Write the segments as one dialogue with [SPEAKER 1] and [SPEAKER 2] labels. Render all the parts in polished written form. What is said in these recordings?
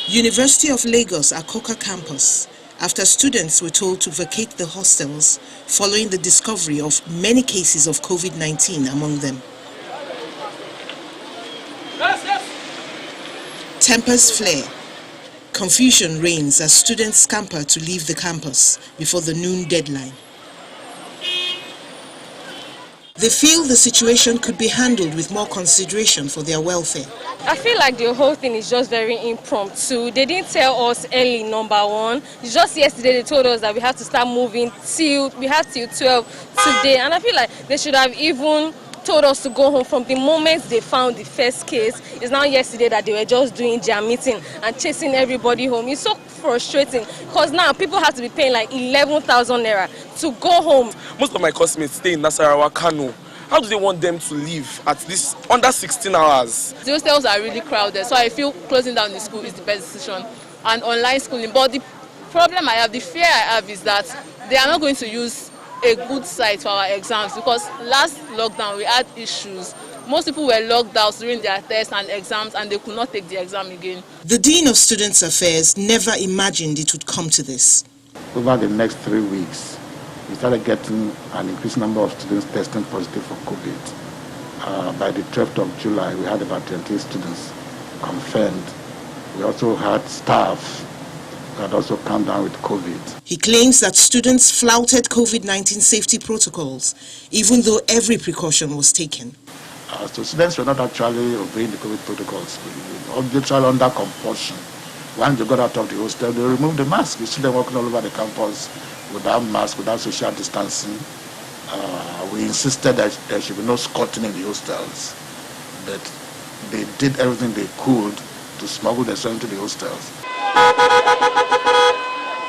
[SPEAKER 1] University of Lagos Akoka campus, after students were told to vacate the hostels following the discovery of many cases of COVID-19 among them. Tempers flare. Confusion reigns as students scamper to leave the campus before the noon deadline. They feel the situation could be handled with more consideration for their welfare.
[SPEAKER 2] I feel like the whole thing is just very impromptu. They didn't tell us early, number one. It's just yesterday they told us that we have to start moving till 12 today. And I feel like they should have even told us to go home from the moment they found the first case. It's now yesterday that they were just doing their meeting and chasing everybody home. It's so frustrating because now people have to be paying like 11,000 naira to go home.
[SPEAKER 3] Most of my classmates stay in Nasarawa, Kano. How do they want them to live at this under 16 hours?
[SPEAKER 4] The hostels are really crowded, so I feel closing down the school is the best decision. And online schooling. But the problem I have, the fear I have is that they are not going to use a good site for our exams because last lockdown we had issues. Most people were locked out during their tests and exams and they could not take the exam again.
[SPEAKER 1] The Dean of Students' Affairs never imagined it would come to this.
[SPEAKER 5] Over the next 3 weeks, we started getting an increased number of students testing positive for COVID. By the 12th of July, we had about 28 students confirmed. We also had staff that also come down with COVID.
[SPEAKER 1] He claims that students flouted COVID-19 safety protocols, even though every precaution was taken.
[SPEAKER 5] So students were not actually obeying the COVID protocols. Literally under compulsion. Once they got out of the hostel, they removed the mask. You see them walking all over the campus without mask, without social distancing. We insisted that there should be no squatting in the hostels. But they did everything they could to smuggle themselves into the hostels.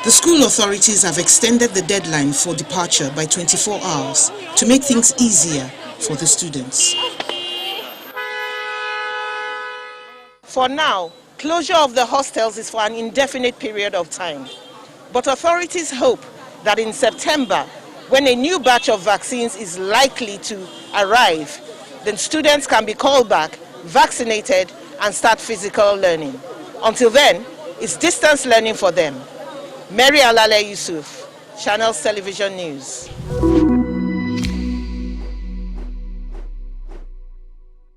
[SPEAKER 1] The school authorities have extended the deadline for departure by 24 hours to make things easier for the students. For now, closure of the hostels is for an indefinite period of time. But authorities hope that in September, when a new batch of vaccines is likely to arrive, then students can be called back, vaccinated, and start physical learning. Until then, it's distance learning for them. Mary Alale Yusuf, Channels Television News.